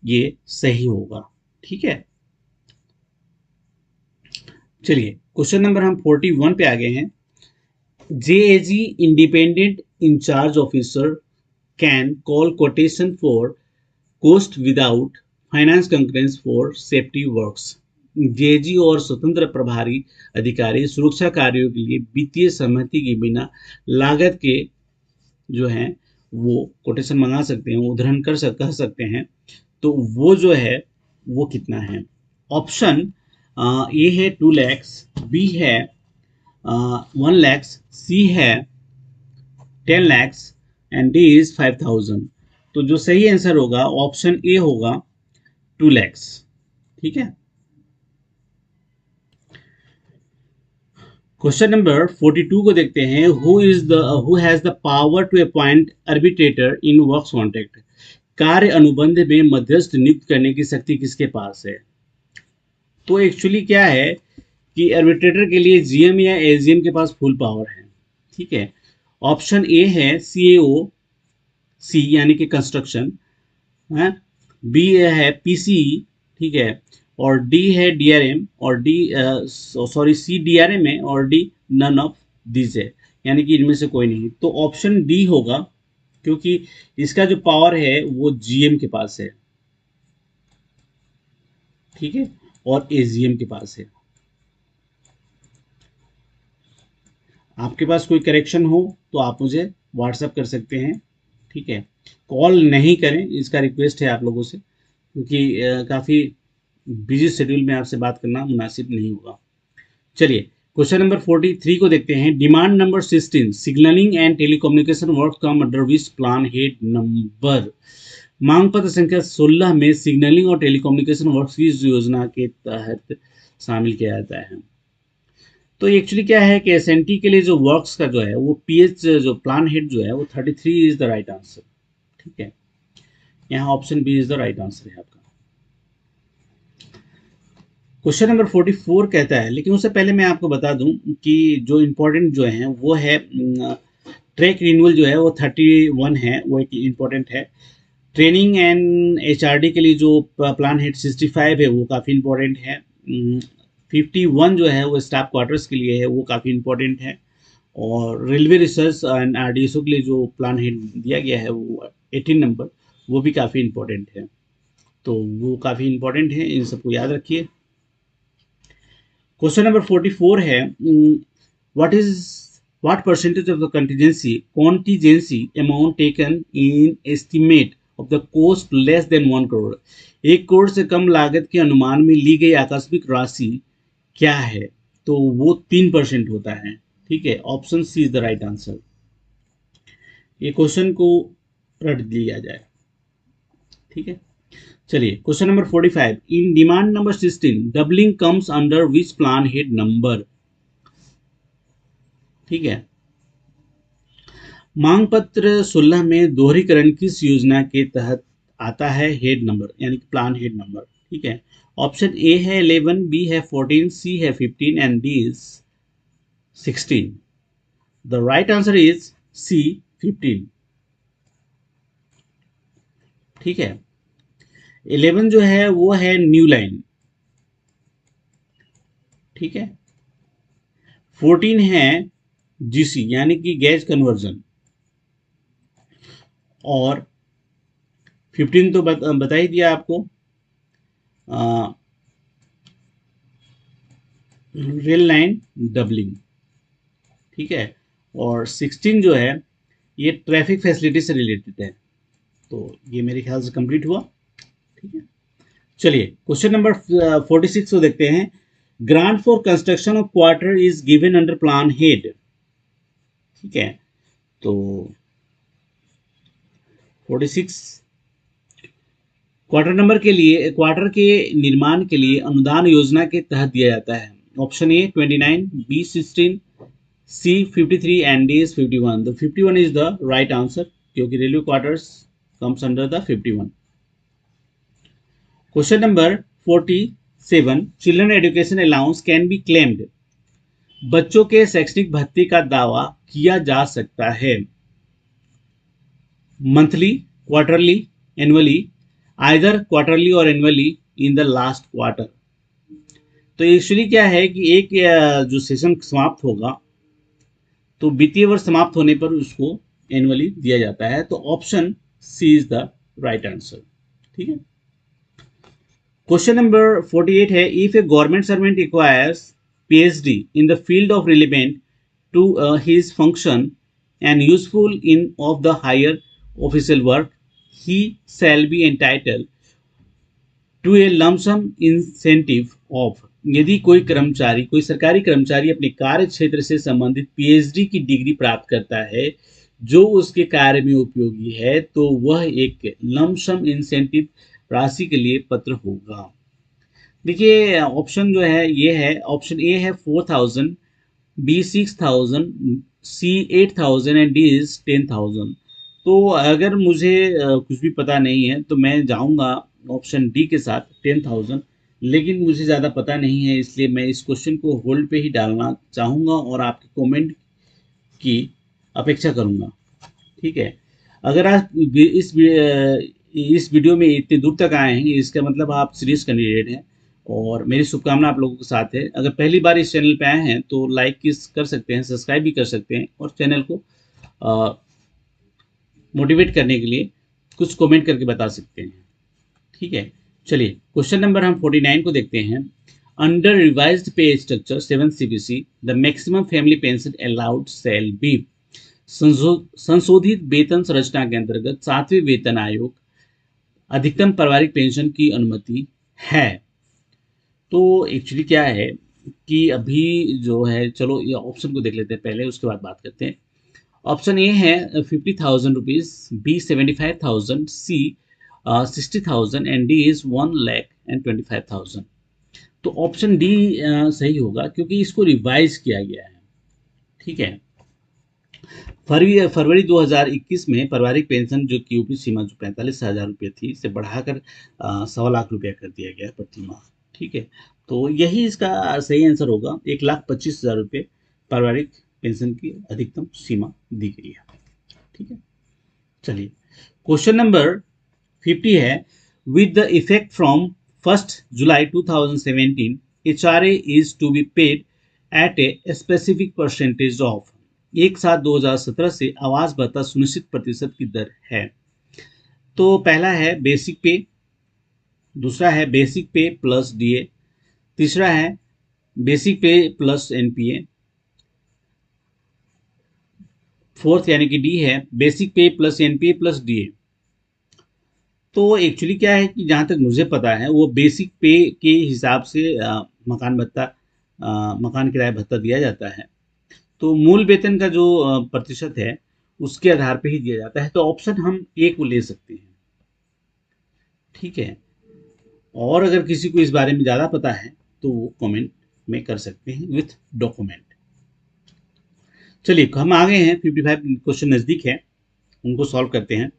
ये सही होगा। ठीक है, चलिए क्वेश्चन नंबर हम 41 पे आ गए हैं। JAG independent in charge officer can call quotation for cost without finance concurrence for safety works। जेजी और स्वतंत्र प्रभारी अधिकारी सुरक्षा कार्यों के लिए वित्तीय सहमति के बिना लागत के जो है वो कोटेशन मंगा सकते हैं, उद्धरण कर सकते हैं। तो वो जो है वो कितना है? ऑप्शन ए है 2 लाख, बी है 1 लाख, सी है 10 लाख एंड डी इज 5000। तो जो सही आंसर होगा ऑप्शन ए होगा 2 लाख। ठीक है, क्वेश्चन नंबर 42 को देखते हैं। Who has the power to appoint arbitrator in works contract. कार्य अनुबंध में मध्यस्थ नियुक्त करने की शक्ति किसके पास है? तो एक्चुअली क्या है कि आर्बिट्रेटर के लिए जीएम या एजीएम के पास फुल पावर है। ठीक है, ऑप्शन ए है सीएओ सी यानी कि कंस्ट्रक्शन है, बी है पीसीई, ठीक है, और डी है डीआरएम, और डी सॉरी सी डीआरएम है और डी नन ऑफ दिस है, यानी कि इनमें से कोई नहीं। तो ऑप्शन डी होगा, क्योंकि इसका जो पावर है वो जीएम के पास है। ठीक है, और एजीएम के पास है। आपके पास कोई करेक्शन हो तो आप मुझे व्हाट्सएप कर सकते हैं। ठीक है, कॉल नहीं करें, इसका रिक्वेस्ट है आप लोगों से, क्योंकि काफ़ी बिजी शेड्यूल में आपसे बात करना मुनासिब नहीं होगा। चलिए क्वेश्चन नंबर 43 को देखते हैं। Demand number 16 signalling and telecommunication work come under which plan head number. मांग पत्र संख्या 16 में सिग्नलिंग और टेलीकम्युनिकेशन वर्क किस योजना के तहत शामिल किया जाता है। तो एक्चुअली क्या है कि एसएनटी के लिए जो वर्क्स का जो है वो पीएच जो प्लान हेड जो है वो 33 इज द राइट आंसर। ठीक है, यहाँ option B is the right answer है आपका। क्वेश्चन नंबर 44 कहता है, लेकिन उससे पहले मैं आपको बता दूं कि जो इम्पोर्टेंट जो है वो है ट्रैक रिन्यूअल जो है वो 31 है, वो एक इम्पोर्टेंट है। ट्रेनिंग एंड एचआरडी के लिए जो प्लान हेड 65 है वो काफ़ी इम्पोर्टेंट है। 51 जो है वो स्टाफ क्वार्टर्स के लिए है, वो काफ़ी इम्पोर्टेंट है। और रेलवे रिसर्च एंड आरडीएसओ के लिए जो प्लान हेड दिया गया है वो 18 नंबर, वो भी काफ़ी इम्पोर्टेंट है। तो वो काफ़ी इम्पोर्टेंट है, इन सबको याद रखिए। क्वेश्चन नंबर 44 है, what percentage of the contingency amount taken in estimate of the cost less than 1 crore. 1 crore से कम लागत के अनुमान में ली गई आकस्मिक राशि क्या है। तो वो 3% होता है। ठीक है, option C is the right answer. ये क्वेश्चन को रट दिया जाए। ठीक है, चलिए question number 45। In demand number 16 doubling comes under which plan head number. ठीक है, मांग पत्र 16 में दोहरीकरण किस योजना के तहत आता है हेड नंबर, यानी कि प्लान हेड नंबर। ठीक है, ऑप्शन ए है 11, बी है 14, सी है 15 and D is 16। The right answer is C 15। ठीक है, 11 जो है वो है न्यू लाइन। ठीक है, 14 है जीसी यानी कि गैज कन्वर्जन, और 15 तो बता ही दिया आपको, रेल लाइन डबलिंग। ठीक है, और 16 जो है ये ट्रैफिक फैसिलिटी से रिलेटेड है। तो ये मेरे ख्याल से कंप्लीट हुआ। ठीक है, चलिए क्वेश्चन नंबर 46 को देखते हैं। Grant for construction of quarter is given under plan head. ठीक है, तो 46 क्वार्टर के निर्माण के लिए अनुदान योजना के तहत दिया जाता है। Option A 29, B 16, C 53 and D is 51। The 51 is the right answer, क्योंकि railway quarters comes under the 51। Question number 47। Children education allowance can be claimed. बच्चों के शैक्षणिक भत्ते का दावा किया जा सकता है monthly, quarterly, annually, either quarterly और annually in the last quarter. तो एक्चुअली क्या है कि एक जो सेशन समाप्त होगा तो वित्तीय वर्ष समाप्त होने पर उसको एनुअली दिया जाता है। तो option C is the right answer. ठीक है, क्वेश्चन नंबर 48 है। If a government servant acquires PhD in the field of relevant to his function and useful in of the higher official work, he shall be entitled to a lump sum incentive of। यदि कोई कर्मचारी, कोई सरकारी कर्मचारी अपने कार्य क्षेत्र से संबंधित पीएचडी की डिग्री प्राप्त करता है जो उसके कार्य में उपयोगी है, तो वह एक लंप सम इंसेंटिव राशि के लिए पात्र होगा। देखिए ऑप्शन जो है ये है, ऑप्शन ए है 4000, B 6000, C 8000 and D is 10,000। तो अगर मुझे कुछ भी पता नहीं है तो मैं जाऊंगा ऑप्शन डी के साथ 10,000, लेकिन मुझे ज़्यादा पता नहीं है, इसलिए मैं इस क्वेश्चन को होल्ड पे ही डालना चाहूँगा और आपके कमेंट की अपेक्षा करूँगा। ठीक है, अगर आप इस वीडियो में इतने दूर तक आए हैं इसका मतलब आप सीरियस कैंडिडेट हैं और मेरी शुभकामना आप लोगों के साथ है। अगर पहली बार इस चैनल पे आए हैं तो लाइक कर सकते हैं, सब्सक्राइब भी कर सकते हैं और चैनल को मोटिवेट करने के लिए कुछ कमेंट करके बता सकते हैं। ठीक है, चलिए क्वेश्चन नंबर हम 49 को देखते हैं। अंडर रिवाइज्ड पे structure 7 CBC the maximum family pension allowed shall be. संशोधित वेतन संरचना के अंतर्गत 7वें वेतन आयोग अधिकतम पारिवारिक पेंशन की अनुमति है। तो एक्चुअली क्या है कि अभी जो है, चलो ये ऑप्शन को देख लेते हैं पहले, उसके बाद बात करते हैं। ऑप्शन ए है 50,000 rupees, B 75,000, C 60,000 and D is 1,25,000। तो ऑप्शन डी सही होगा, क्योंकि इसको रिवाइज किया गया है। ठीक है, फरवरी फरवरी 2021 में पारिवारिक पेंशन जो की ऊपरी सीमा जो 45,000 रुपये थी, इसे बढ़ाकर 1,25,000 कर दिया गया प्रति माह। ठीक है, तो यही इसका सही आंसर होगा। 1,25,000 रुपये पारिवारिक पेंशन की अधिकतम सीमा दी गई है। ठीक है, चलिए क्वेश्चन नंबर 50 है, with the effect from 1 July 2017 HRA is to be paid at a specific percentage of. 1/7/2017 से आवास भत्ता सुनिश्चित प्रतिशत की दर है। तो पहला है बेसिक पे, दूसरा है बेसिक पे प्लस डीए, तीसरा है बेसिक पे प्लस एनपीए, फोर्थ यानी कि डी है बेसिक पे प्लस एनपीए प्लस डीए। तो एक्चुअली क्या है कि जहाँ तक मुझे पता है, वो बेसिक पे के हिसाब से मकान भत्ता, मकान किराया भत्ता दिया जाता है। तो मूल वेतन का जो प्रतिशत है, उसके आधार पे ही दिया जाता है। तो ऑप्शन हम ए को ले सकते हैं। ठीक है, और अगर किसी को इस बारे में ज़्यादा पता है तो वो कमेंट में कर सकते हैं विथ डॉक्यूमेंट। चलिए हम आगे हैं, 55 क्वेश्चन नज़दीक है, उनको सॉल्व करते हैं।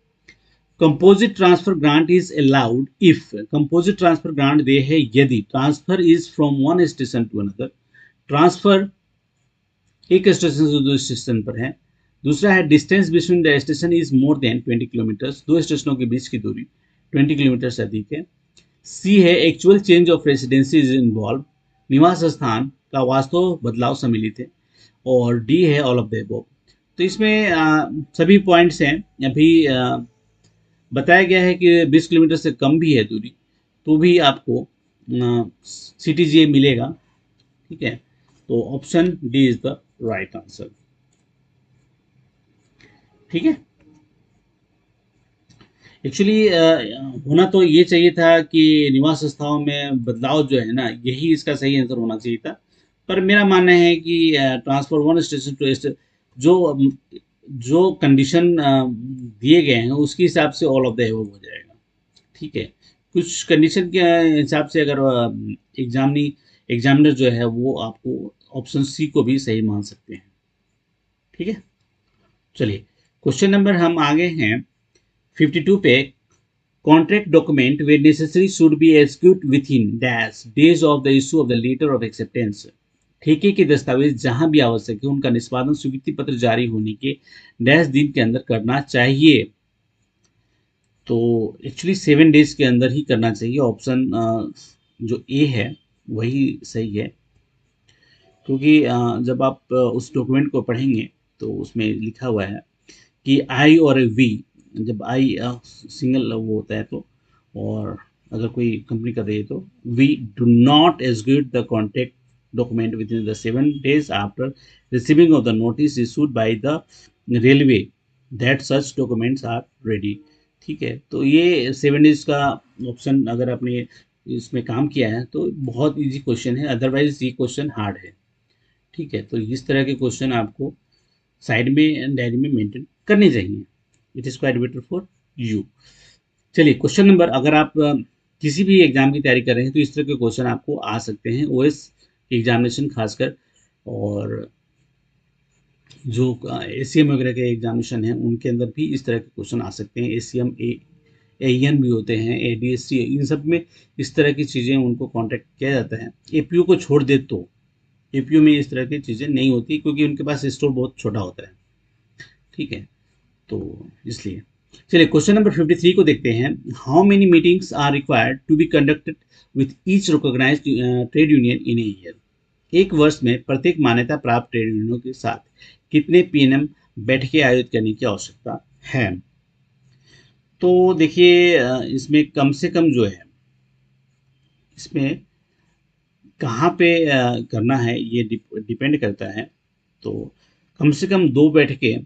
Composite transfer grant is allowed if, composite transfer grant दे है यदि transfer is from one station to another, transfer एक स्टेशन से दूसरे स्टेशन पर है। दूसरा है distance between the station is more than 20 kilometres, दो स्टेशनों के बीच की दूरी 20 किलोमीटर से अधिक है। सी है actual change of residency is involve, निवास स्थान का वास्तव बदलाव सम्मिलित है। और डी है ऑल ऑफ द अबव। तो इसमें सभी पॉइंट्स हैं। अभी बताया गया है कि 20 किलोमीटर से कम भी है दूरी, तो भी आपको CTGA मिलेगा। ठीक है, तो option D is the right answer. ठीक है, एक्चुअली होना तो ये चाहिए था कि निवास स्थानों में बदलाव जो है ना, यही इसका सही आंसर होना चाहिए था। पर मेरा मानना है कि transfer one station to station, जो जो कंडीशन दिए गए हैं उसके हिसाब से ऑल ऑफ द एबव हो जाएगा। ठीक है, कुछ कंडीशन के हिसाब से अगर एग्जामिनर जो है वो आपको ऑप्शन सी को भी सही मान सकते हैं। ठीक है, चलिए क्वेश्चन नंबर हम आगे हैं 52 पे। Contract document where necessary should be execute within dash days of the issue of the letter of acceptance. ठेके के दस्तावेज जहां भी आवश्यक है उनका निष्पादन स्वीकृति पत्र जारी होने के डैश दिन के अंदर करना चाहिए। तो एक्चुअली 7 डेज के अंदर ही करना चाहिए। ऑप्शन जो ए है वही सही है, क्योंकि जब आप उस डॉक्यूमेंट को पढ़ेंगे तो उसमें लिखा हुआ है कि आई और वी, जब आई सिंगल वो होता है तो, और अगर कोई कंपनी कर रही है तो we do not execute the contract document within the 7 days after receiving of the notice issued by the railway that such documents are ready. ठीक है, तो ये 7 days का ऑप्शन अगर आपने इसमें काम किया है तो बहुत इजी क्वेश्चन है, अदरवाइज ये क्वेश्चन हार्ड है। ठीक है, तो इस तरह के क्वेश्चन आपको साइड में डायरी में मेंटेन करने चाहिए। It is quite better for you. चलिए क्वेश्चन नंबर, अगर आप किसी भी एग्जाम की तैयारी कर रहे हैं तो इस तरह के क्वेश्चन आपको आ सकते हैं। ओएस एग्जामिनेशन खासकर, और जो ACM वगैरह के एग्जामिनेशन हैं उनके अंदर भी इस तरह के क्वेश्चन आ सकते हैं। ACM AEN भी होते हैं, ADSC, इन सब में इस तरह की चीज़ें उनको कॉन्टैक्ट किया जाता है। APO को छोड़ दे तो APO में इस तरह की चीज़ें नहीं होती, क्योंकि उनके पास स्टोर बहुत छोटा होता है। ठीक है, तो इसलिए चलिए क्वेश्चन नंबर 53 को देखते हैं। How many meetings are required to be conducted with each recognised trade union in a year. एक वर्ष में प्रत्येक मान्यता प्राप्त ट्रेड यूनियनों के साथ कितने PNM बैठकें आयोजित करने की आवश्यकता है। तो देखिए इसमें कम से कम जो है, इसमें कहाँ पे करना है ये डिपेंड करता है। तो कम से कम 2 बैठकें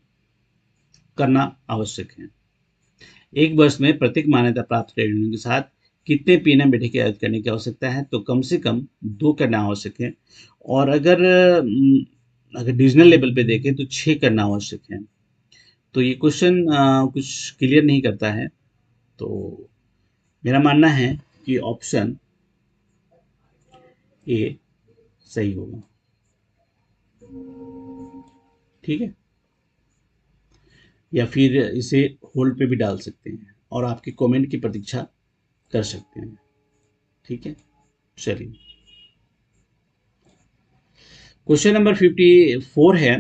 करना आवश्यक है। एक वर्ष में प्रत्येक मान्यता प्राप्त ट्रेड यूनियन के साथ कितने पीएनएम बेटे की आयात करने की आवश्यकता है, तो कम से कम 2 करना आवश्यक है। और अगर डिविजनल लेवल पे देखें तो 6 करना आवश्यक है। तो ये क्वेश्चन कुछ क्लियर नहीं करता है, तो मेरा मानना है कि ऑप्शन ए सही होगा। ठीक है, या फिर इसे होल्ड पे भी डाल सकते हैं और आपके कमेंट की प्रतीक्षा कर सकते हैं। ठीक है, चलिए क्वेश्चन नंबर 54 है,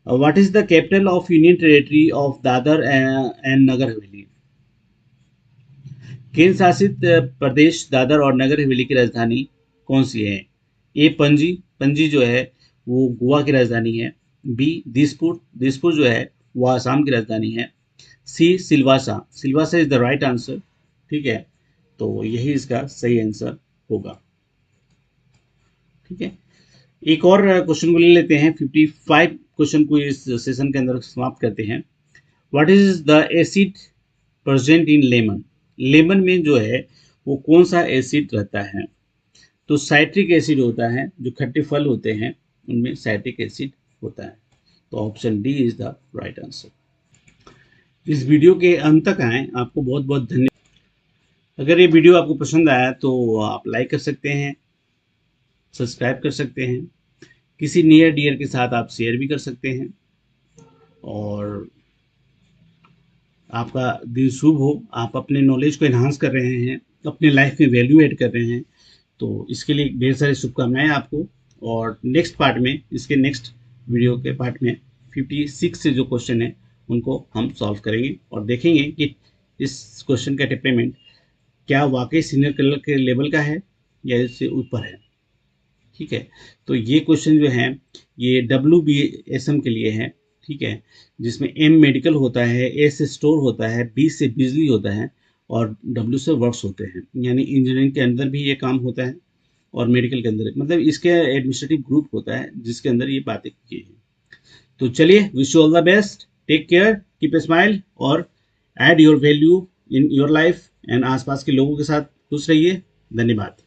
what is the capital of union territory of Dadra and Nagar Haveli? केंद्र शासित प्रदेश दादर और नगर हवेली की राजधानी कौन सी है? ए पणजी, पणजी जो है वो गोवा की राजधानी है। बी दिसपुर, दिसपुर जो है वो आसाम की राजधानी है। C Silvassa, Silvassa is the right answer. ठीक है, तो यही इसका सही आंसर होगा। ठीक है, एक और क्वेश्चन को ले लेते हैं। 55 क्वेश्चन को इस सेशन के अंदर समाप्त करते हैं। What is the acid present in lemon? Lemon में जो है वो कौन सा एसिड रहता है? तो साइट्रिक एसिड होता है, जो खट्टे फल होते हैं उनमें साइट्रिक एसिड होता है। तो option D is the right answer. इस वीडियो के अंत तक आए, आपको बहुत बहुत धन्यवाद। अगर ये वीडियो आपको पसंद आया तो आप लाइक कर सकते हैं, सब्सक्राइब कर सकते हैं, किसी नियर डियर के साथ आप शेयर भी कर सकते हैं। और आपका दिन शुभ हो, आप अपने नॉलेज को एनहांस कर रहे हैं, अपने लाइफ में वैल्यू ऐड कर रहे हैं, तो इसके लिए ढेर सारी शुभकामनाएं आपको। और नेक्स्ट पार्ट में, इसके नेक्स्ट वीडियो के पार्ट में 56 से जो क्वेश्चन है उनको हम सॉल्व करेंगे और देखेंगे कि इस क्वेश्चन का टेम्परेमेंट क्या वाकई सीनियर कलर के लेवल का है या इससे ऊपर है। ठीक है, तो ये क्वेश्चन जो है ये WBSM के लिए है। ठीक है, जिसमें M मेडिकल होता है, S स्टोर होता है, B से बिजली होता है और W से वर्क्स होते हैं। यानी इंजीनियरिंग के अंदर भी ये काम होता है और मेडिकल के अंदर, मतलब इसके एडमिनिस्ट्रेटिव ग्रुप होता है जिसके अंदर ये बातें की हैं। तो चलिए, wish you all the best, take care, keep a smile और add your value in your life and आसपास के लोगों के साथ खुश रहिए। धन्यवाद।